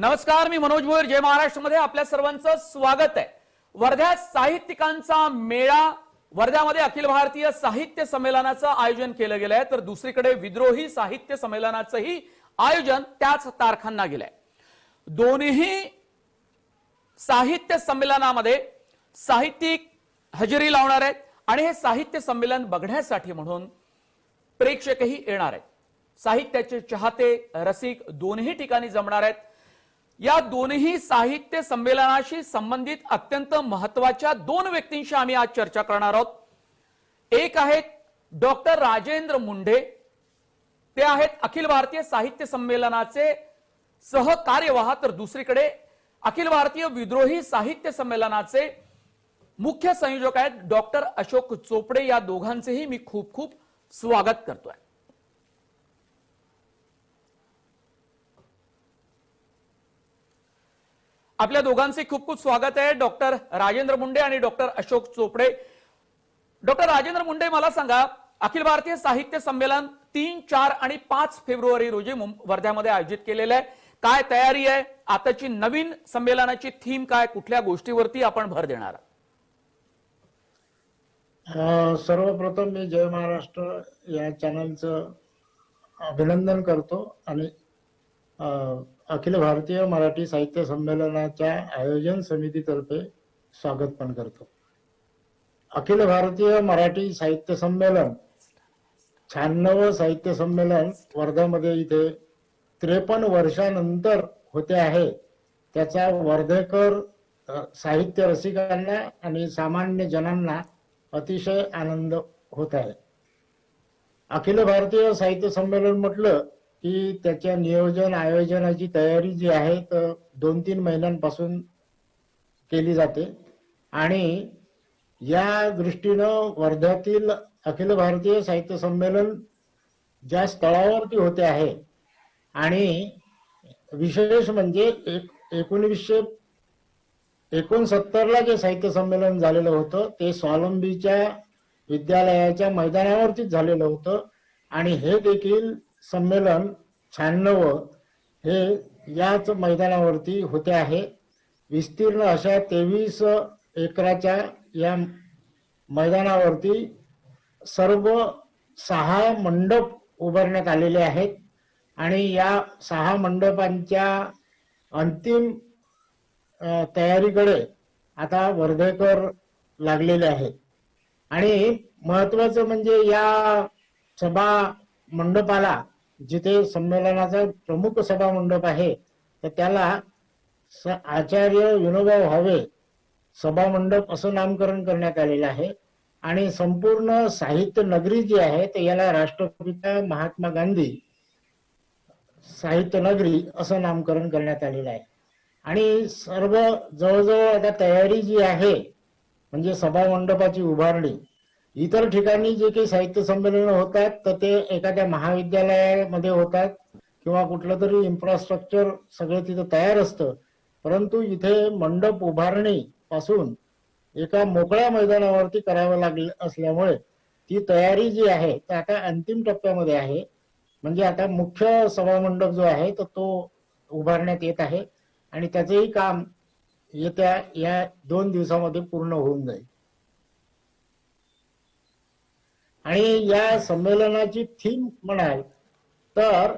नमस्कार, मी मनोज भोयर. जय महाराष्ट्र मध्ये आपल्या सर्वांचं स्वागत आहे. वर्ध्यात साहित्यिकांचा मेळा, वर्ध्यामध्ये अखिल भारतीय साहित्य संमेलनाचं आयोजन केलं गेलंय, तर दुसरीकडे विद्रोही साहित्य संमेलनाचंही आयोजन त्याच तारखांना गेलंय. दोन्ही साहित्य संमेलनामध्ये साहित्यिक हजेरी लावणार आहेत आणि हे साहित्य संमेलन बघण्यासाठी म्हणून प्रेक्षकही येणार आहेत. साहित्याचे चाहते रसिक दोन्ही ठिकाणी जमणार आहेत. या दोन्ही साहित्य संमेलनाशी संबंधित अत्यंत महत्त्वाच्या दोन व्यक्तींशी आम्ही आज चर्चा करणार आहोत. एक आहेत डॉक्टर राजेंद्र मुंढे, ते आहेत अखिल भारतीय साहित्य संमेलनाचे सहकार्यवाह, तर दुसरीकडे अखिल भारतीय विद्रोही साहित्य संमेलनाचे मुख्य संयोजक आहेत डॉक्टर अशोक चोपडे. या दोघांचेही मी खूप खूप स्वागत करतोय. आपल्या दोघांचे खूप खूप स्वागत आहे, डॉक्टर राजेंद्र मुंडे आणि डॉक्टर अशोक चोपडे. डॉक्टर राजेंद्र मुंडे, मला सांगा, अखिल भारतीय साहित्य संमेलन 3, 4 आणि 5 फेब्रुवारी रोजी वर्ध्यामध्ये आयोजित केलेलं आहे. काय तयारी आहे? आताची नवीन संमेलनाची थीम काय? कुठल्या गोष्टीवरती आपण भर देणार? सर्वप्रथम मी जय महाराष्ट्र या चॅनलचं अभिनंदन करतो आणि अखिल भारतीय मराठी साहित्य संमेलनाच्या आयोजन समितीतर्फे स्वागत पण करतो. अखिल भारतीय मराठी साहित्य संमेलन 96 साहित्य संमेलन वर्ध्यामध्ये इथे 53 वर्षानंतर होते आहे. त्याचा वर्धेकर साहित्य रसिकांना आणि सामान्य जनांना अतिशय आनंद होत आहे. अखिल भारतीय साहित्य संमेलन म्हटलं की त्याच्या नियोजन आयोजनाची तयारी जी आहे तर 2-3 महिन्यांपासून केली जाते आणि या दृष्टीनं वर्ध्यातील अखिल भारतीय साहित्य संमेलन ज्या स्थळावरती होते आहे आणि विशेष म्हणजे 1969ला जे साहित्य संमेलन झालेलं होतं ते स्वावलंबीच्या विद्यालयाच्या मैदानावरतीच झालेलं होतं आणि हे देखील संमेलन 96 हे याच मैदानावरती होते आहे. विस्तीर्ण अशा 23 एकराच्या या मैदानावरती सर्व 6 मंडप उभारण्यात आलेले आहेत आणि या 6 मंडपांच्या अंतिम तयारीकडे आता वर्धेकर लागलेले आहेत. आणि महत्वाचं म्हणजे या सभा मंडपाला, जिथे संमेलनाचा प्रमुख सभा मंडप आहे, तर त्याला आचार्य विनोबा भावे सभा मंडप असं नामकरण करण्यात आलेलं आहे. आणि संपूर्ण साहित्य नगरी जी आहे तर याला राष्ट्रपिता महात्मा गांधी साहित्य नगरी असं नामकरण करण्यात आलेलं आहे. आणि सर्व जवळजवळ आता तयारी जी आहे म्हणजे सभा मंडपाची उभारणी, इतर ठिकाणी जे काही साहित्य संमेलन होतात तर ते एखाद्या महाविद्यालयामध्ये होतात किंवा कुठलं तरी इन्फ्रास्ट्रक्चर सगळं तिथं तयार असतं, परंतु इथे मंडप उभारणी पासून एका मोकळ्या मैदानावरती करावं लागलं असल्यामुळे ती तयारी जी आहे तर आता अंतिम टप्प्यामध्ये आहे. म्हणजे आता मुख्य सभा मंडप जो आहे तर तो उभारण्यात येत आहे आणि त्याचंही काम येत्या या 2 दिवसामध्ये पूर्ण होऊन जाईल. आणि या संमेलनाची थीम म्हणाल तर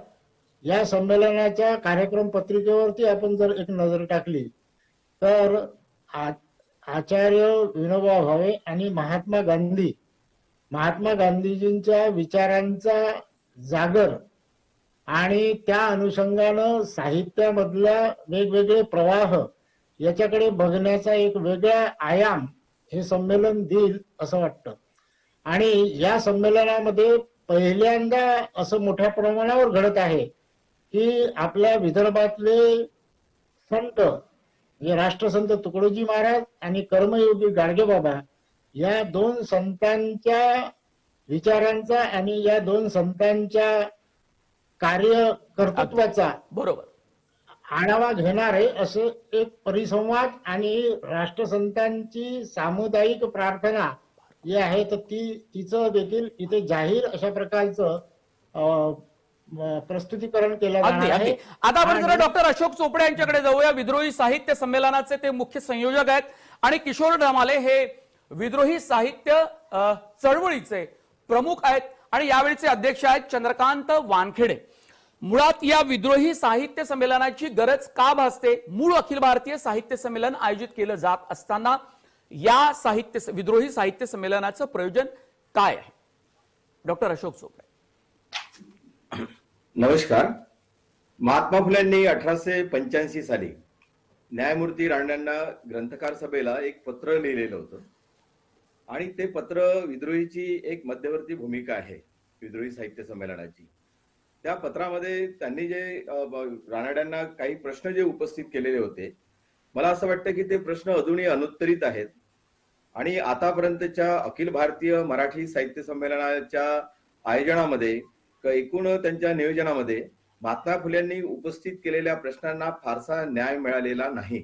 या संमेलनाच्या कार्यक्रम पत्रिकेवरती आपण जर एक नजर टाकली तर आचार्य विनोबा भावे आणि महात्मा गांधीजींच्या विचारांचा जागर आणि त्या अनुषंगानं साहित्यामधला वेगवेगळे प्रवाह याच्याकडे बघण्याचा एक वेगळा आयाम हे संमेलन देईल असं वाटतं. आणि या संमेलनामध्ये पहिल्यांदा असं मोठ्या प्रमाणावर घडत आहे की आपल्या विदर्भातले संत म्हणजे राष्ट्रसंत तुकडोजी महाराज आणि कर्मयोगी गाडगेबाबा या 2 संतांच्या विचारांचा आणि या 2 संतांच्या कार्य कर्तृत्वाचा बरोबर आढावा घेणारे असं एक परिसंवाद आणि राष्ट्रसंतांची सामुदायिक प्रार्थना जी आहे तर तिचं देखील इथे जाहीर अशा प्रकारचं प्रस्तुतीकरण केलं अगदी जाणार अगदी. आहे. आता आपण जरा आणि डॉक्टर अशोक चोपडे यांच्याकडे जाऊया. विद्रोही साहित्य संमेलनाचे ते मुख्य संयोजक आहेत आणि किशोर ढमाले हे विद्रोही साहित्य चळवळीचे प्रमुख आहेत आणि यावेळीचे अध्यक्ष आहेत चंद्रकांत वानखेडे. मुळात या विद्रोही साहित्य संमेलनाची गरज का भासते? मूळ अखिल भारतीय साहित्य संमेलन आयोजित केलं जात असताना या विद्रोही साहित्य संमेलनाचं प्रयोजन काय आहे? डॉक्टर अशोक चोपडे. नमस्कार. महात्मा फुलेंनी 1885 साली न्यायमूर्ती राणांना ग्रंथकार सभेला एक पत्र लिहिलेलं होतं आणि ते पत्र विद्रोहीची एक मध्यवर्ती भूमिका आहे विद्रोही साहित्य संमेलनाची. त्या पत्रामध्ये त्यांनी जे रानड्यांना काही प्रश्न जे उपस्थित केलेले होते, मला असं वाटतं की ते प्रश्न अजूनही अनुत्तरित आहेत आणि आतापर्यंतच्या अखिल भारतीय मराठी साहित्य संमेलनाच्या आयोजनामध्ये एकूण त्यांच्या नियोजनामध्ये महात्मा फुलेंनी उपस्थित केलेल्या प्रश्नांना फारसा न्याय मिळालेला नाही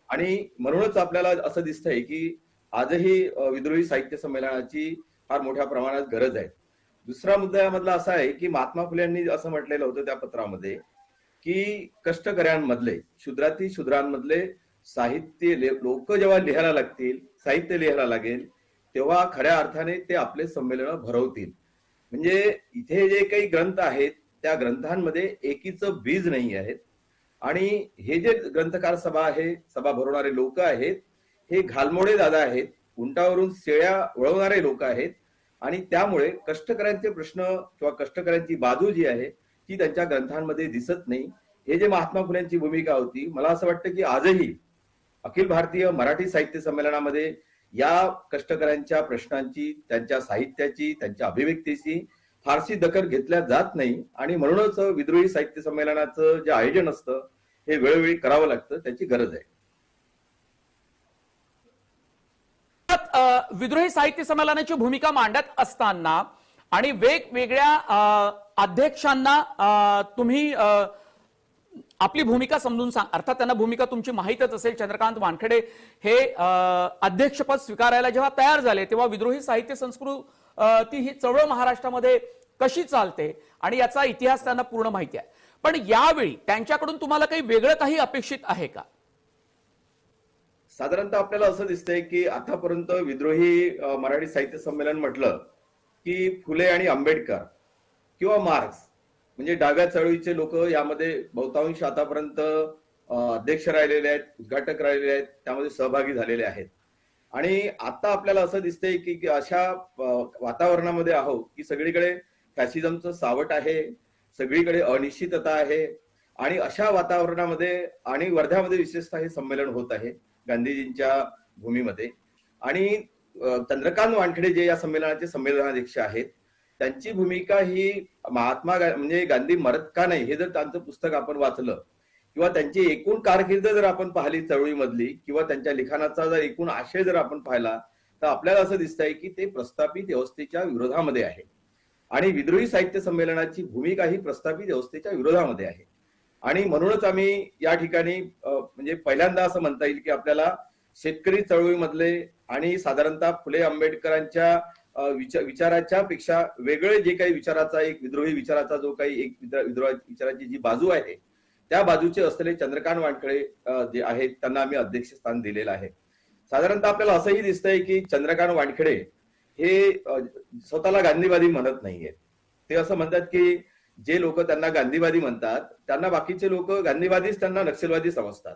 आणि म्हणूनच आपल्याला असं दिसतंय की आजही विद्रोही साहित्य संमेलनाची फार मोठ्या प्रमाणात गरज आहे. दुसरा मुद्दा यामधला असा आहे की महात्मा फुलेंनी असं म्हटलेलं होतं त्या पत्रामध्ये की कष्टकऱ्यांमधले शूद्राती शूद्रांमधले साहित्य लोक जेव्हा लिहायला लागतील, साहित्य लिहायला लागेल, तेव्हा खऱ्या अर्थाने ते आपले संमेलन भरवतील. म्हणजे इथे जे काही ग्रंथ आहेत त्या ग्रंथांमध्ये एकीचं बीज नाही आहेत आणि हे जे ग्रंथकार सभा आहे, सभा भरवणारे लोक आहेत, हे घालमोडे दादा आहेत, उंटावरून शेळ्या वळवणारे लोक आहेत आणि त्यामुळे कष्टकऱ्यांचे प्रश्न किंवा कष्टकऱ्यांची बाजू जी आहे ती त्यांच्या ग्रंथांमध्ये दिसत नाही. हे जे महात्मा फुलेंची भूमिका होती, मला असं वाटतं की आजही अखिल भारतीय मराठी साहित्य संमेलनामध्ये या कष्टकऱ्यांच्या प्रश्नांची, त्यांच्या साहित्याची, त्यांच्या अभिव्यक्तीची फारशी दखल घेतल्या जात नाही आणि म्हणूनच विद्रोही साहित्य संमेलनाचं जे आयोजन असतं हे वेळोवेळी करावं लागतं, त्याची गरज आहे. विद्रोही साहित्य संमेलनाची भूमिका मांडत असताना आणि वेगवेगळ्या अध्यक्षांना तुम्ही आपली भूमिका समजून सांग. अर्थात त्यांना भूमिका तुमची माहीतच असेल. चंद्रकांत वानखेडे हे अध्यक्षपद स्वीकारायला जेव्हा तयार झाले तेव्हा विद्रोही साहित्य संस्कृती ही चळवळ महाराष्ट्रामध्ये कशी चालते आणि याचा इतिहास त्यांना पूर्ण माहिती आहे. पण यावेळी त्यांच्याकडून तुम्हाला काही वेगळं काही अपेक्षित आहे का? साधारणतः आपल्याला असं दिसतंय की आतापर्यंत विद्रोही मराठी साहित्य संमेलन म्हटलं की फुले आणि आंबेडकर किंवा मार्क्स म्हणजे डाव्या चळवळीचे लोक यामध्ये बहुतांश आतापर्यंत अध्यक्ष राहिलेले आहेत, उद्घाटक राहिलेले आहेत, त्यामध्ये सहभागी झालेले आहेत. आणि आता आपल्याला असं दिसतंय की अशा वातावरणामध्ये आहोत की सगळीकडे फॅसिझमचं सावट आहे, सगळीकडे अनिश्चितता आहे आणि अशा वातावरणामध्ये आणि वर्ध्यामध्ये विशेषतः हे संमेलन होत आहे गांधीजींच्या भूमीमध्ये. आणि चंद्रकांत वानखेडे जे या संमेलनाचे संमेलनाध्यक्ष आहेत, त्यांची भूमिका ही महात्मा म्हणजे गांधी मरत का नाही हे जर त्यांचं पुस्तक आपण वाचलं किंवा त्यांची एकूण कारकीर्द जर आपण पाहिली चळवळीमधली किंवा त्यांच्या लिखाणाचा जर एकूण आशय जर आपण पाहिला तर आपल्याला असं दिसतंय की ते प्रस्थापित व्यवस्थेच्या विरोधामध्ये आहे आणि विद्रोही साहित्य संमेलनाची भूमिका ही प्रस्थापित व्यवस्थेच्या विरोधामध्ये आहे. आणि म्हणूनच आम्ही या ठिकाणी म्हणजे पहिल्यांदा असं म्हणता येईल की आपल्याला शेतकरी चळवळीमधले आणि साधारणतः फुले आंबेडकरांच्या विचाराच्या पेक्षा वेगळे जे काही विचाराचा एक विद्रोही विचाराचा जो काही एक विद्रोही विचाराची जी बाजू आहे त्या बाजूचे असलेले चंद्रकांत वानखेडे जे आहेत त्यांना आम्ही अध्यक्षस्थान दिलेलं आहे. साधारणतः आपल्याला असंही दिसतंय की चंद्रकांत वानखेडे हे स्वतःला गांधीवादी म्हणत नाहीये. ते असं म्हणतात की जे लोक त्यांना गांधीवादी म्हणतात त्यांना बाकीचे लोक गांधीवादीच त्यांना नक्षलवादी समजतात.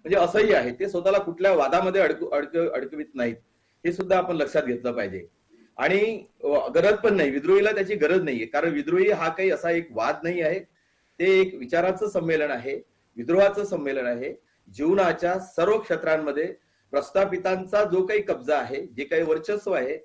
म्हणजे असंही आहे, ते स्वतःला कुठल्या वादामध्ये अडकवित नाहीत, हे सुद्धा आपण लक्षात घेतलं पाहिजे. आणि गरज पण नाही, विद्रोहीला त्याची गरज नाहीये, कारण विद्रोही हा काही असा एक वाद नाही आहे, ते एक विचाराचं संमेलन आहे, विद्रोहाचं संमेलन आहे. जीवनाच्या सर्व क्षेत्रांमध्ये प्रस्थापितांचा जो काही कब्जा आहे, जे काही वर्चस्व आहे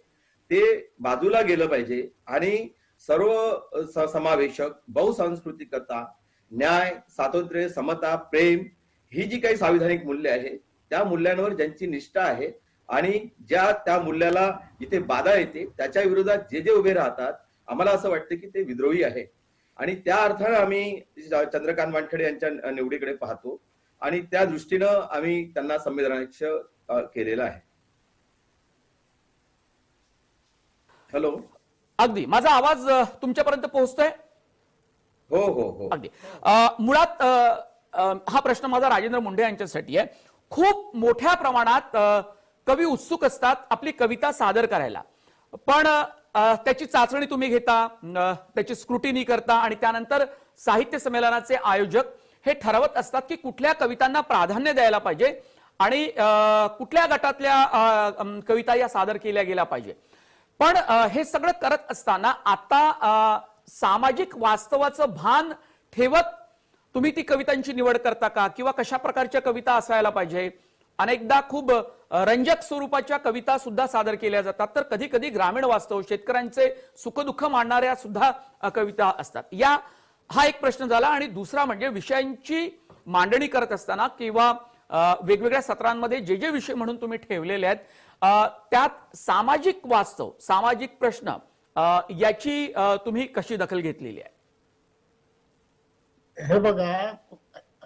ते बाजूला गेलं पाहिजे आणि सर्व समावेशक बहुसांस्कृतिकता, न्याय, स्वातंत्र्य, समता, प्रेम ही जी काही संविधानिक मूल्य आहे त्या मूल्यांवर ज्यांची निष्ठा आहे आणि ज्या त्या मूल्याला जिथे बाधा येते त्याच्या विरोधात जे जे उभे राहतात, आम्हाला असं वाटतं की ते विद्रोही आहे. आणि त्या अर्थानं आम्ही चंद्रकांत वानखेडे यांच्या निवडीकडे पाहतो आणि त्या दृष्टीनं आम्ही त्यांना संमेलनाध्यक्ष केलेलं आहे. हॅलो, अगदी माझा आवाज तुमच्यापर्यंत पोहोचतोय? हो हो हो. अगदी मुळात हा प्रश्न माझा राजेंद्र मुंडे यांच्यासाठी आहे. खूप मोठ्या प्रमाणात कवी उत्सुक असतात आपली कविता सादर करायला, पण त्याची चाचणी तुम्ही घेता, त्याची स्क्रुटिनी करता आणि त्यानंतर साहित्य संमेलनाचे आयोजक हे ठरवत असतात की कुठल्या कवितांना प्राधान्य द्यायला पाहिजे आणि कुठल्या गटातल्या कविता या सादर केल्या गेल्या पाहिजे. पण हे सगळं करत असताना आता सामाजिक वास्तवाचं भान ठेवत तुम्ही ती कवितांची निवड करता का, किंवा कशा प्रकारच्या कविता असायला पाहिजे? अनेकदा खूप रंजक स्वरूपाच्या कविता सुद्धा सादर केल्या जातात, तर कधी कधी ग्रामीण वास्तव, शेतकऱ्यांचे सुखदुःख मांडणाऱ्या सुद्धा कविता असतात. हा एक प्रश्न झाला. आणि दुसरा म्हणजे विषयांची मांडणी करत असताना किंवा वेगवेगळ्या सत्रांमध्ये जे जे विषय म्हणून तुम्ही ठेवलेले आहेत त्यात सामाजिक वास्तव, सामाजिक प्रश्न याची तुम्ही कशी दखल घेतलेली आहे? हे बघा,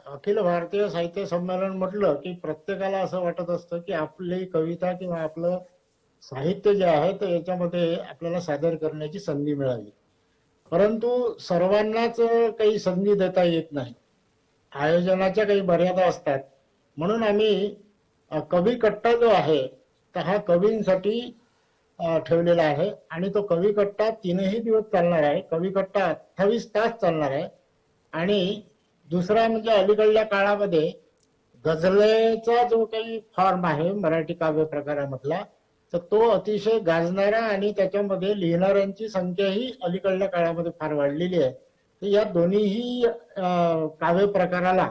अखिल भारतीय साहित्य संमेलन म्हटलं की प्रत्येकाला असं वाटत असतं की आपली कविता किंवा आपलं साहित्य जे आहे तर याच्यामध्ये आपल्याला सादर करण्याची संधी मिळावी. परंतु सर्वांनाच काही संधी देता येत नाही, आयोजनाच्या काही मर्यादा असतात. म्हणून आम्ही कवी कट्टा जो आहे तर हा कवींसाठी ठेवलेला आहे आणि तो कवी कट्टा 3ही दिवस चालणार आहे. कवी कट्टा 28 तास चालणार आहे. आणि दुसरा म्हणजे अलीकडल्या काळामध्ये गझलेचा जो काही फॉर्म आहे मराठी काव्य प्रकारामधला, तर तो अतिशय गाजणारा आणि त्याच्यामध्ये लिहिणाऱ्यांची संख्याही अलीकडल्या काळामध्ये फार वाढलेली आहे. तर या दोन्हीही काव्य प्रकाराला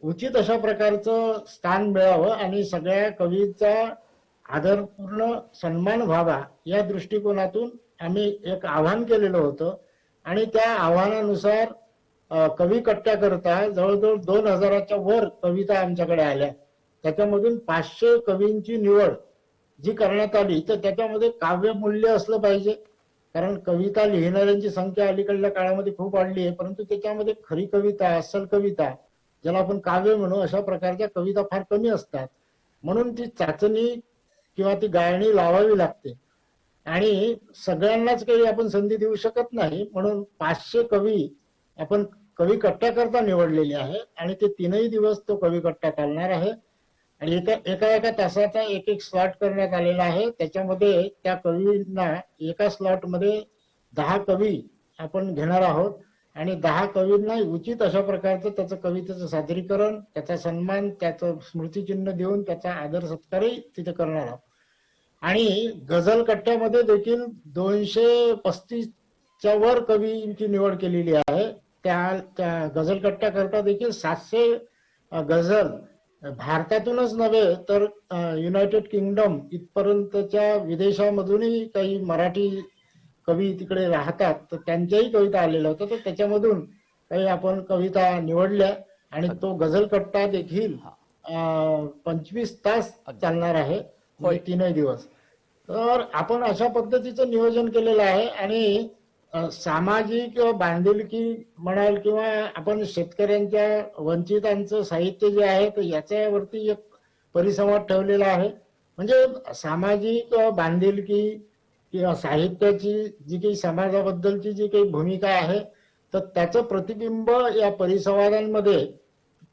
उचित अशा प्रकारचं स्थान मिळावं आणि सगळ्या कवीचा आदरपूर्ण सन्मान व्हावा या दृष्टिकोनातून आम्ही एक आव्हान केलेलं होतं. आणि त्या आव्हानानुसार कवी कट्ट्याकरता जवळजवळ 2000च्या वर कविता आमच्याकडे आल्या. त्याच्यामधून 500 कवींची निवड जी करण्यात आली, तर त्याच्यामध्ये काव्य मूल्य असलं पाहिजे, कारण कविता लिहिणाऱ्यांची संख्या अलीकडल्या काळामध्ये खूप वाढली आहे. परंतु त्याच्यामध्ये खरी कविता, अस्सल कविता, ज्याला आपण काव्य म्हणू, अशा प्रकारच्या कविता फार कमी असतात. म्हणून ती चाचणी किंवा ती गाळणी लावावी लागते आणि सगळ्यांनाच काही आपण संधी देऊ शकत नाही. म्हणून 500 कवी आपण कवी कट्ट्याकरता निवडलेले आहे आणि ते 3ही दिवस तो कवी कट्टा चालणार आहे. आणि एका तासाचा एक स्लॉट करण्यात आलेला आहे. त्याच्यामध्ये त्या कवींना एका स्लॉटमध्ये 10 कवी आपण घेणार आहोत आणि 10 कवींना उचित अशा प्रकारचं त्याचं कवितेचं सादरीकरण, त्याचा सन्मान, त्याचं स्मृतिचिन्ह देऊन त्याचा आदर सत्कारही तिथे करणार आहोत. आणि गझल कट्ट्यामध्ये देखील 235च्या वर कवींची निवड केलेली आहे. त्या गझल कट्ट्याकरता देखील 700 गझल भारतातूनच नव्हे तर युनायटेड किंगडम इथपर्यंतच्या विदेशामधूनही काही मराठी कवी तिकडे राहतात, तर त्यांच्याही कविता आलेल्या होत्या. तर त्याच्यामधून काही आपण कविता निवडल्या आणि तो गझल कट्टा देखील 25 तास चालणार आहे, 3ही दिवस. तर आपण अशा पद्धतीचं नियोजन केलेलं आहे. आणि सामाजिक बांधिलकी म्हणाल किंवा आपण शेतकऱ्यांच्या वंचितांचं साहित्य जे आहे तर याच्यावरती एक परिसंवाद ठेवलेला आहे. म्हणजे सामाजिक बांधिलकी किंवा साहित्याची जी काही समाजाबद्दलची जी काही भूमिका आहे तर त्याचं प्रतिबिंब या परिसंवादांमध्ये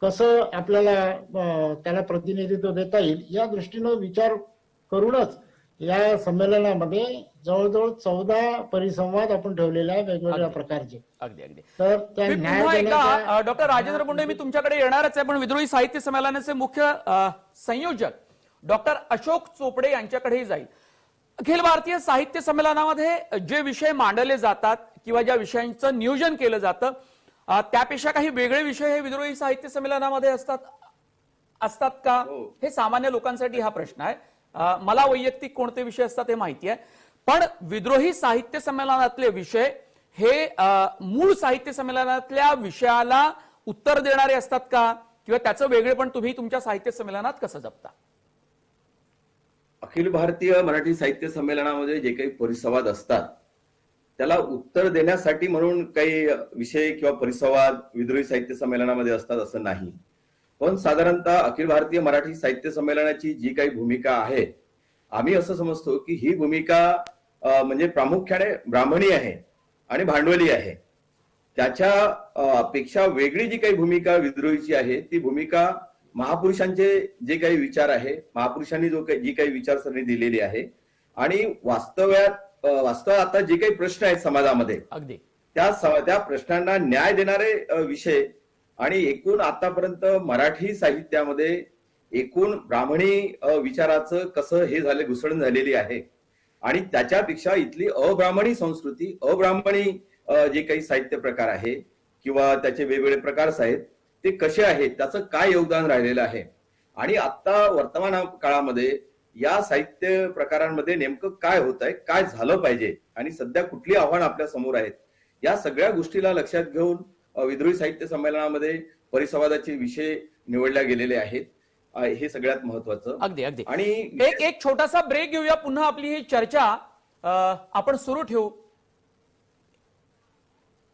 कसं आपल्याला त्याला प्रतिनिधित्व देता येईल या दृष्टीनं विचार करूनच या संमेलनामध्ये जवळजवळ 14 परिसंवाद आपण ठेवलेले आहे वेगवेगळ्या प्रकारचे. अगदी अगदी. तर त्या डॉक्टर राजेंद्र मुंडे, मी तुमच्याकडे येणारच आहे, पण विद्रोही साहित्य संमेलनाचे मुख्य संयोजक डॉक्टर अशोक चोपडे यांच्याकडेही जाईल. अखिल भारतीय साहित्य संमेलनामध्ये जे विषय मांडले जातात किंवा ज्या विषयांचं नियोजन केलं जातं त्यापेक्षा काही वेगळे विषय हे विद्रोही साहित्य संमेलनामध्ये असतात का? हे सामान्य लोकांसाठी हा प्रश्न आहे. मला वैयक्तिक कोणते विषय असतात हे माहिती आहे, पण विद्रोही साहित्य संमेलनातले विषय हे मूळ साहित्य संमेलनातल्या विषयाला उत्तर देणारे असतात का, किंवा त्याचं वेगळेपण तुम्ही तुमच्या साहित्य संमेलनात कसं जपता? अखिल भारतीय मराठी साहित्य संमेलनामध्ये जे काही परिसंवाद असतात त्याला उत्तर देण्यासाठी म्हणून काही विषय किंवा परिसंवाद विद्रोही साहित्य संमेलनामध्ये असतात असं नाही. पण साधारणतः अखिल भारतीय मराठी साहित्य संमेलनाची जी काही भूमिका आहे, आम्ही असं समजतो की ही भूमिका म्हणजे प्रामुख्याने ब्राह्मणी आहे आणि भांडवली आहे. त्याच्या पेक्षा वेगळी जी काही भूमिका विद्रोहीची आहे ती भूमिका महापुरुषांचे जे काही विचार आहे, महापुरुषांनी जी काही विचारसरणी दिलेली आहे आणि वास्तवात आता जे काही प्रश्न आहेत समाजामध्ये अगदी त्या प्रश्नांना न्याय देणारे विषय आणि एकूण आतापर्यंत मराठी साहित्यामध्ये एकूण ब्राह्मणी विचाराचं कसं हे झाले घुसळण झालेली आहे आणि त्याच्यापेक्षा इथली अब्राह्मणी संस्कृती, अब्राह्मणी जे काही साहित्य प्रकार आहे किंवा त्याचे वेगवेगळे प्रकार आहेत ते कसे आहेत, त्याचं काय योगदान राहिलेलं आहे आणि आता वर्तमान काळामध्ये या साहित्य प्रकारांमध्ये नेमकं काय होत आहे, काय झालं पाहिजे आणि सध्या कुठली आव्हान आपल्या समोर आहेत, या सगळ्या गोष्टीला लक्षात घेऊन विद्रोही साहित्य संमेलनामध्ये परिसंवादाचे विषय निवडले गेलेले आहेत. हे सगळ्यात महत्वाचं. अगदी अगदी. आणि एक छोटासा ब्रेक घेऊया, पुन्हा आपली ही चर्चा आपण सुरू ठेवू.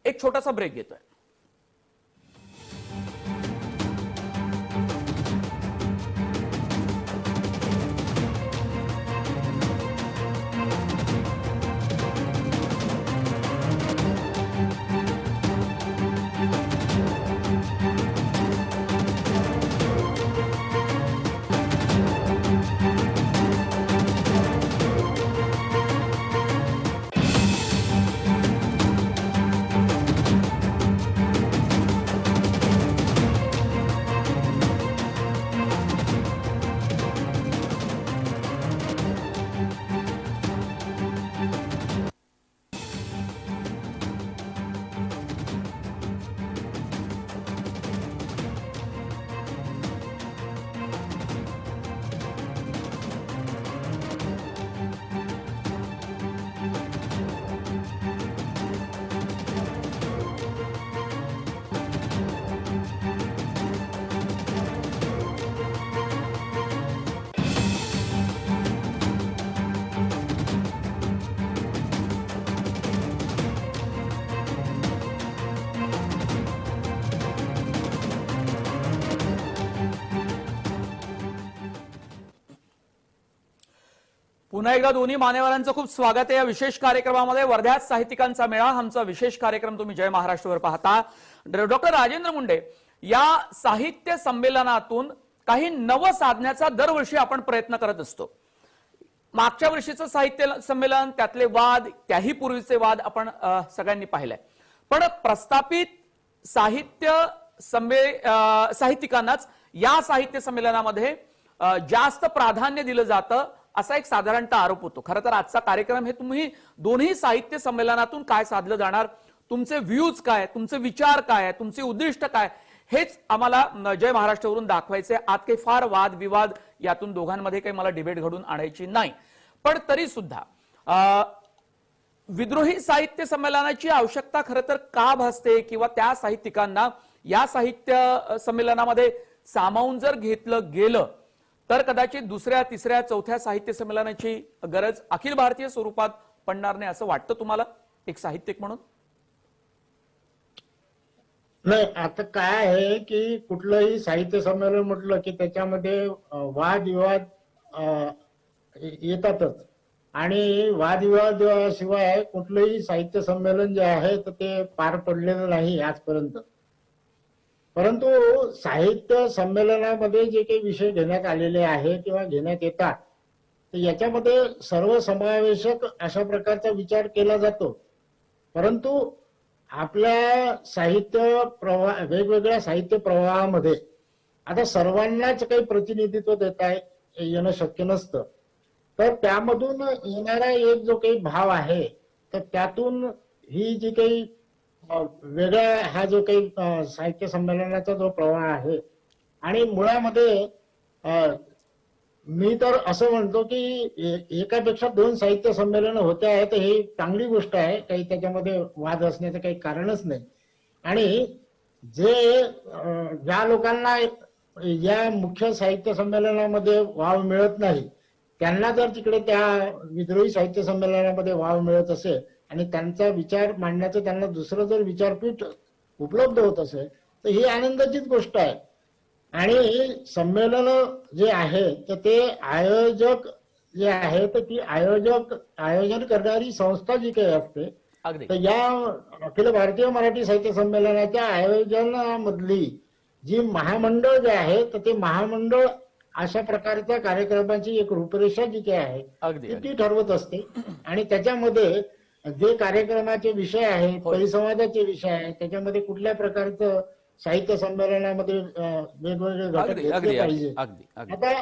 एक छोटासा ब्रेक घेतोय. पुन्हा एकदा दोन्ही मान्यवरांचं खूप स्वागत आहे या विशेष कार्यक्रमामध्ये. वर्ध्यात साहित्यिकांचा मेळा आमचा विशेष कार्यक्रम तुम्ही जय महाराष्ट्रवर पाहता. डॉक्टर राजेंद्र मुंडे, या साहित्य संमेलनातून काही नवं साधण्याचा दरवर्षी आपण प्रयत्न करत असतो. मागच्या वर्षीचं साहित्य संमेलन, त्यातले वाद, त्याही पूर्वीचे वाद आपण सगळ्यांनी पाहिलंय. पण प्रस्थापित साहित्यिकांनाच या साहित्य संमेलनामध्ये जास्त प्राधान्य दिलं जातं असा एक साधारणतः आरोप होतो. खरं तर आजचा कार्यक्रम हे तुम्ही दोन्ही साहित्य संमेलनातून काय साधलं जाणार, तुमचे व्ह्यूज काय, तुमचे विचार काय, तुमचे उद्दिष्ट काय, हेच आम्हाला जय महाराष्ट्रवरून दाखवायचे. आत काही फार वाद विवाद यातून दोघांमध्ये काही मला डिबेट घडून आणायची नाही. पण तरी सुद्धा विद्रोही साहित्य संमेलनाची आवश्यकता खरं तर का भासते, किंवा त्या साहित्यिकांना या साहित्य संमेलनामध्ये सामावून जर घेतलं गेलं तर कदाचित दुसऱ्या, तिसऱ्या, चौथ्या साहित्य संमेलनाची गरज अखिल भारतीय स्वरूपात पडणार नाही असं वाटतं तुम्हाला एक साहित्यिक म्हणून? नाही, आता काय आहे की कुठलंही साहित्य संमेलन म्हटलं की त्याच्यामध्ये वादविवाद येतातच आणि वादविवाद शिवाय कुठलंही साहित्य संमेलन जे आहे तर ते पार पडलेलं नाही आजपर्यंत. परंतु साहित्य संमेलनामध्ये जे काही विषय घेण्यात आलेले आहे किंवा घेण्यात येतात तर याच्यामध्ये सर्वसमावेशक अशा प्रकारचा विचार केला जातो. परंतु आपल्या साहित्य प्रवाह, वेगवेगळ्या साहित्य प्रवाहामध्ये आता सर्वांनाच काही प्रतिनिधित्व देता येणं शक्य नसतं. तर त्यामधून येणारा एक जो काही भाव आहे तर त्यातून ही जी काही वेगळा हा जो काही साहित्य संमेलनाचा जो प्रवाह आहे आणि मुळामध्ये मी तर असं म्हणतो की एकापेक्षा दोन साहित्य संमेलन होते आहेत तर ही चांगली गोष्ट आहे. काही त्याच्यामध्ये वाद असण्याचं काही कारणच नाही. आणि ज्या लोकांना या मुख्य साहित्य संमेलनामध्ये वाव मिळत नाही त्यांना जर तिकडे त्या विद्रोही साहित्य संमेलनामध्ये वाव मिळत असेल आणि त्यांचा विचार मांडण्याचं त्यांना दुसरं जर विचारपीठ उपलब्ध होत असेल तर ही आनंदाचीच गोष्ट आहे. आणि संमेलन जे आहे तर ते आयोजक जे आहे तर ती आयोजन करणारी संस्था जी काही असते अगदी तर या अखिल भारतीय मराठी साहित्य संमेलनाच्या आयोजनामधली जी महामंडळ जे आहे तर ते महामंडळ अशा प्रकारच्या कार्यक्रमाची एक रूपरेषा जी काही आहे अगदी ती ठरवत असते. आणि त्याच्यामध्ये जे कार्यक्रमाचे विषय आहेत, होय. परिसंवादाचे विषय आहेत, त्याच्यामध्ये कुठल्या प्रकारचं साहित्य संमेलनामध्ये वेगवेगळे घटक अगदी घेतले अगदी पाहिजे. अगदी अगदी आता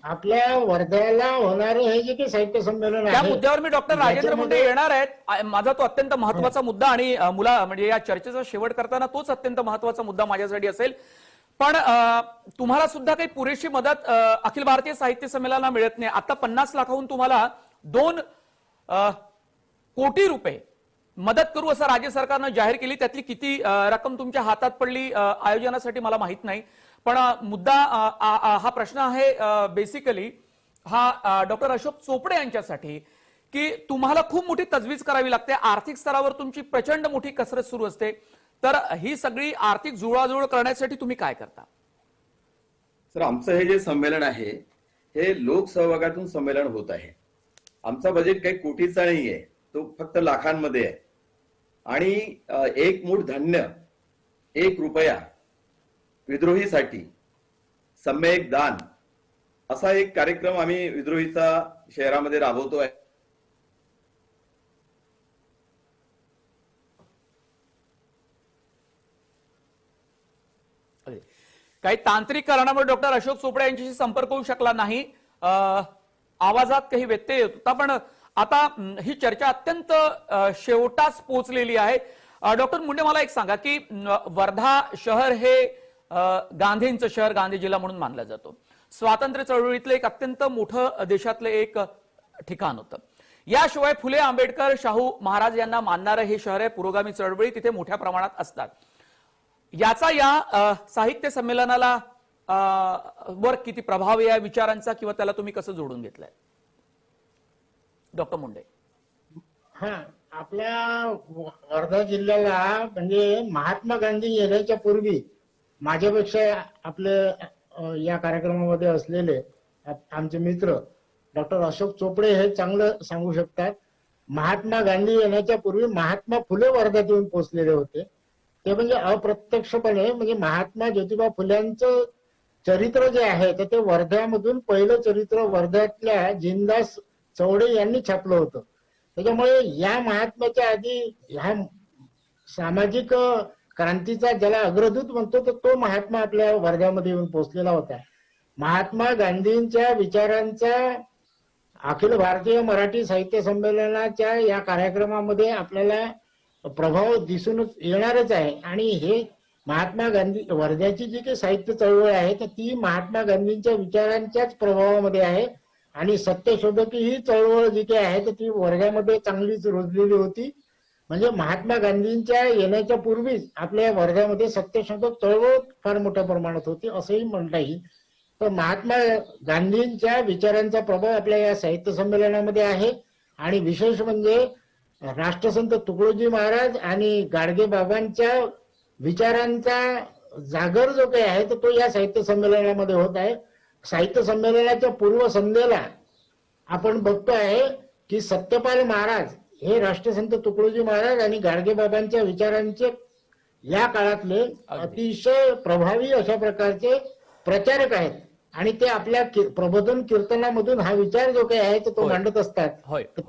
आपल्या वर्ध्याला होणारं हे जे काही साहित्य संमेलन त्या आहे मुद्द्यावर मी डॉक्टर राजेंद्र मुंडे त्याच्यामध्ये- येणार आहेत. माझा तो अत्यंत महत्वाचा मुद्दा आणि म्हणजे या चर्चेचा शेवट करताना तोच अत्यंत महत्वाचा मुद्दा माझ्यासाठी असेल. पण तुम्हाला सुद्धा काही पुरेशी मदत अखिल भारतीय साहित्य संमेलनाला मिळत नाही. आता 50 लाखाहून तुम्हाला 2 कोटी रुपये मदत करू असं राज्य सरकारनं जाहीर केली. त्यातली किती रक्कम तुमच्या हातात पडली आयोजनासाठी मला माहित नाही. पण मुद्दा हा प्रश्न आहे बेसिकली हा डॉक्टर अशोक चोपडे यांच्यासाठी की तुम्हाला खूप मोठी तजवीज करावी लागते. आर्थिक स्तरावर तुमची प्रचंड मोठी कसरत सुरू असते. तर ही सगळी आर्थिक जुळवाजुळव करण्यासाठी तुम्ही काय करता? सर, आमचं हे जे संमेलन आहे हे लोकसहभागातून संमेलन होत आहे. आमचा बजेट काही कोटीचा नाहीये, तो फक्त लाखांमध्ये आहे. आणि 1 मूठ धान्य, 1 रुपया विद्रोहीसाठी, सम्यक दान असा एक कार्यक्रम आम्ही विद्रोहीचा शहरामध्ये राबवतोय. काही तांत्रिक कारणामुळे डॉक्टर अशोक चोपडे यांच्याशी संपर्क होऊ शकला नाही. आवाजात काही व्यत्यय येत होता. पण आता ही चर्चा अत्यंत शेवटास पोहोचलेली आहे. डॉक्टर मुंडे, मला एक सांगा की वर्धा शहर हे गांधींचं शहर, गांधी जिल्हा म्हणून मानलं जातो. स्वातंत्र्य चळवळीतलं एक अत्यंत मोठं देशातलं एक ठिकाण होतं. याशिवाय फुले, आंबेडकर, शाहू महाराज यांना मानणारं हे शहर आहे. पुरोगामी चळवळी तिथे मोठ्या प्रमाणात असतात. याचा या साहित्य संमेलनाला वर किती प्रभाव आहे या विचारांचा, किंवा त्याला तुम्ही कसं जोडून घेतलंय डॉक्टर मुंडे? हा, आपल्या वर्धा जिल्ह्याला म्हणजे महात्मा गांधी येण्याच्या पूर्वी माझ्यापेक्षा आपले या कार्यक्रमामध्ये असलेले आमचे मित्र डॉक्टर अशोक चोपडे हे चांगलं सांगू शकतात. महात्मा गांधी येण्याच्या पूर्वी महात्मा फुले वर्ध्यात येऊन पोहोचलेले होते. ते म्हणजे अप्रत्यक्षपणे म्हणजे महात्मा ज्योतिबा फुल्यांचं चरित्र जे आहे तर ते वर्ध्यामधून पहिलं चरित्र वर्ध्यातल्या जिनदास चौडे यांनी छापलं होतं. त्याच्यामुळे या महात्म्याच्या आधी ह्या सामाजिक क्रांतीचा ज्याला अग्रदूत म्हणतो तर तो महात्मा आपल्या वर्ध्यामध्ये येऊन पोहोचलेला होता. महात्मा गांधींच्या विचारांचा अखिल भारतीय मराठी साहित्य संमेलनाच्या या कार्यक्रमामध्ये आपल्याला प्रभाव दिसून येणारच आहे. आणि हे महात्मा गांधी वर्ध्याची जी काही साहित्य चळवळ आहे तर ती महात्मा गांधींच्या विचारांच्याच प्रभावामध्ये आहे. आणि सत्यशोधकी ही चळवळ जी काही आहे तर ती वर्ध्यामध्ये चांगलीच रुजलेली होती. म्हणजे महात्मा गांधींच्या येण्याच्या पूर्वीच आपल्या वर्ध्यामध्ये सत्यशोधक चळवळ फार मोठ्या प्रमाणात होती असंही म्हणता येईल. तर महात्मा गांधींच्या विचारांचा प्रभाव आपल्या या साहित्य संमेलनामध्ये आहे. आणि विशेष म्हणजे राष्ट्रसंत तुकडोजी महाराज आणि गाडगे बाबांच्या विचारांचा जागर जो काही आहे तर तो या साहित्य संमेलनामध्ये होत आहे. साहित्य संमेलनाच्या पूर्वसंध्येला आपण बघतो आहे की सत्यपाल महाराज हे राष्ट्रसंत तुकडोजी महाराज आणि गाडगे बाबांच्या विचारांचे या काळातले अतिशय प्रभावी अशा प्रकारचे प्रचारक आहेत. आणि ते आपल्या प्रबोधन कीर्तनामधून हा विचार जो काही आहे तो मांडत असतात.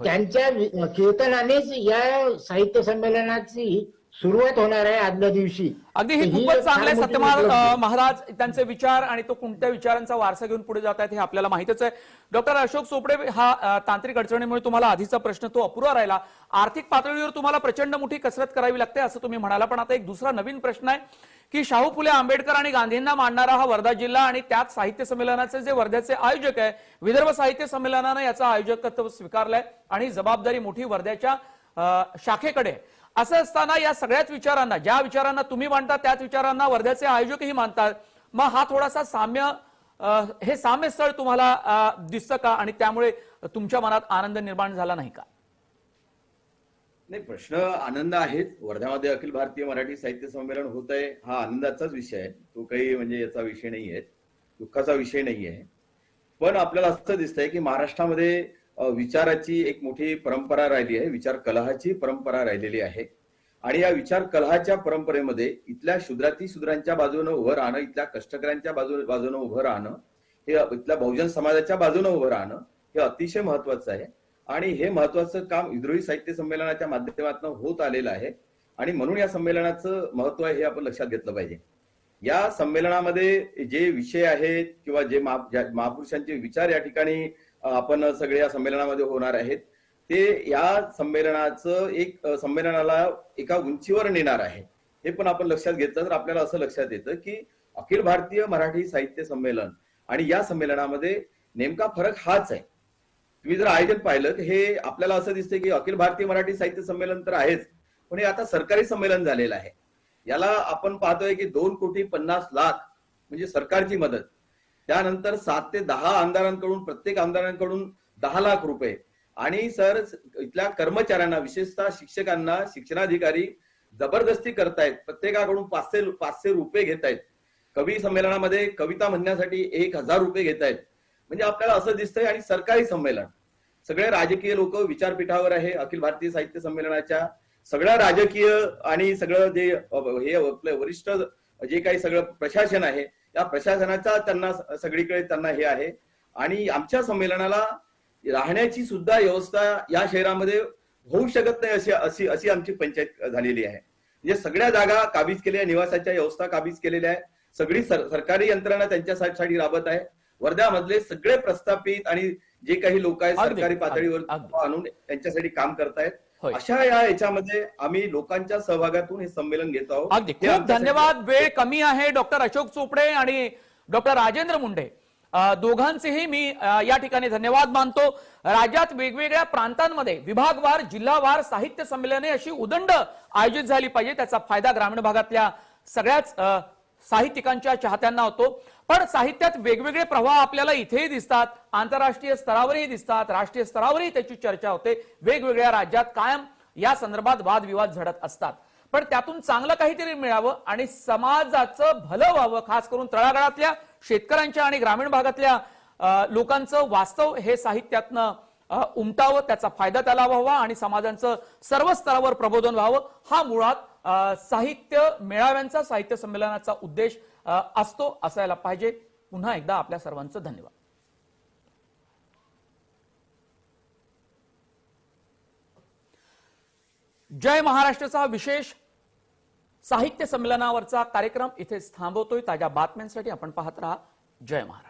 त्यांच्या कीर्तनानेच या साहित्य संमेलनाची सुरुवात होणार आहे आदल्या दिवशी. अगदी हे खूपच चांगलं आहे. सत्यपाल महाराज त्यांचे विचार आणि तो कोणत्या विचारांचा वारसा घेऊन पुढे जात आहेत हे आपल्याला माहितच आहे. डॉक्टर अशोक चोपडे, हा तांत्रिक अडचणीमुळे तुम्हाला आधीचा प्रश्न तो अपुरा राहिला. आर्थिक पातळीवर तुम्हाला प्रचंड मोठी कसरत करावी लागते असं तुम्ही म्हणाला. पण आता एक दुसरा नवीन प्रश्न आहे की शाहू फुले, आंबेडकर आणि गांधींना मानणारा हा वर्धा जिल्हा आणि त्यात साहित्य संमेलनाचे जे वर्ध्याचे आयोजक आहे विदर्भ साहित्य संमेलनानं याचं आयोजकत्व स्वीकारलंय आणि जबाबदारी मोठी वर्ध्याच्या शाखेकडे. असं असताना या सगळ्याच विचारांना, ज्या विचारांना तुम्ही मांडता त्याच विचारांना वर्ध्याचे आयोजकही मानतात. मग हा थोडासा हे साम्य स्थळ तुम्हाला दिसतं का? आणि त्यामुळे तुमच्या मनात आनंद निर्माण झाला नाही का? नाही, प्रश्न आनंद आहेच. वर्ध्यामध्ये अखिल भारतीय मराठी साहित्य संमेलन होत आहे हा आनंदाचाच विषय आहे. तो काही म्हणजे याचा विषय नाहीये, दुःखाचा विषय नाहीये. पण आपल्याला असं दिसतंय की महाराष्ट्रामध्ये विचाराची एक मोठी परंपरा राहिली आहे, विचार कलहाची परंपरा राहिलेली आहे. आणि या विचार कलहाच्या परंपरेमध्ये इथल्या शूद्रांच्या बाजूने उभं राहणं, इथल्या कष्टकऱ्यांच्या बाजूने उभं राहणं, हे इथल्या बहुजन समाजाच्या बाजूने उभं राहणं हे अतिशय महत्वाचं आहे. आणि हे महत्वाचं काम विद्रोही साहित्य संमेलनाच्या माध्यमातून होत आलेलं आहे. आणि म्हणून या संमेलनाचं महत्व आहे हे आपण लक्षात घेतलं पाहिजे. या संमेलनामध्ये जे विषय आहेत किंवा जे महापुरुषांचे विचार या ठिकाणी आपण सगळे या संमेलनामध्ये होणार आहेत, ते या संमेलनाला एका उंचीवर नेणार आहे. हे पण आपण लक्षात घेतलं तर आपल्याला असं लक्षात येतं की अखिल भारतीय मराठी साहित्य संमेलन आणि या संमेलनामध्ये नेमका फरक हाच आहे. तुम्ही जर आयोजन पाहिलं तर हे आपल्याला असं दिसतंय की अखिल भारतीय मराठी साहित्य संमेलन तर आहेच, पण हे आता सरकारी संमेलन झालेलं आहे. याला आपण पाहतोय की 2,50,00,000 म्हणजे सरकारची मदत, त्यानंतर 7 ते 10 आमदारांकडून, प्रत्येक आमदारांकडून 10 लाख रुपये, आणि सर इथल्या कर्मचाऱ्यांना, विशेषतः शिक्षकांना, शिक्षणाधिकारी जबरदस्ती करतायत, प्रत्येकाकडून 500 रुपये घेत आहेत. कवी संमेलनामध्ये कविता म्हणण्यासाठी 1,000 रुपये घेत आहेत. म्हणजे आपल्याला असं दिसतंय. आणि सरकारी संमेलन, सगळे राजकीय लोक विचारपीठावर आहे. अखिल भारतीय साहित्य संमेलनाच्या सगळ्या राजकीय आणि सगळं जे हे आपलं वरिष्ठ जे काही सगळं प्रशासन आहे, त्या प्रशासनाचा त्यांना सगळीकडे त्यांना हे आहे. आणि आमच्या संमेलनाला राहण्याची सुद्धा व्यवस्था या शहरामध्ये होऊ शकत नाही अशी आमची पंचायत झालेली आहे. म्हणजे सगळ्या जागा काबीज केल्या, निवासाच्या व्यवस्था काबीज केलेल्या आहे. सगळी सरकारी यंत्रणा त्यांच्यासाठी राबत आहे. वर्ध्यामधले सगळे प्रस्थापित आणि जे काही लोक आहेत सरकारी पातळीवर आणून त्यांच्यासाठी काम करतायत. अशा याच्यामध्ये आम्ही लोकांच्या सहभागातून हे संमेलन घेत आहोत. अगदी खूप धन्यवाद. वेळ कमी आहे. डॉक्टर अशोक चोपडे आणि डॉक्टर राजेंद्र मुंडे दोघांचेही मी या ठिकाणी धन्यवाद मानतो. राज्यात वेगवेगळ्या प्रांतांमध्ये विभागवार, जिल्हावार साहित्य संमेलने अशी उदंड आयोजित झाली पाहिजे. त्याचा फायदा ग्रामीण भागातल्या सगळ्याच साहित्यिकांच्या चाहत्यांना होतो. पण साहित्यात वेगवेगळे प्रवाह आपल्याला इथेही दिसतात, आंतरराष्ट्रीय स्तरावरही दिसतात, राष्ट्रीय स्तरावरही त्याची चर्चा होते. वेगवेगळ्या राज्यात कायम या संदर्भात वादविवाद झडत असतात. पण त्यातून चांगलं काहीतरी मिळावं आणि समाजाचं भलं व्हावं, खास करून तळागाळातल्या शेतकऱ्यांच्या आणि ग्रामीण भागातल्या लोकांचं वास्तव हे साहित्यातनं उमटावं, त्याचा फायदा त्याला व्हावा आणि समाजांचं सर्व स्तरावर प्रबोधन व्हावं, हा मुळात साहित्य मेळाव्यांचा, साहित्य संमेलनाचा उद्देश असतो, असायला पाहिजे. पुन्हा एकदा आपल्या सर्वांचं धन्यवाद. जय महाराष्ट्राचा विशेष साहित्य संमेलनावरचा कार्यक्रम इथेच थांबवतोय. ताज्या बातम्यांसाठी आपण पाहत राहा जय महाराष्ट्र.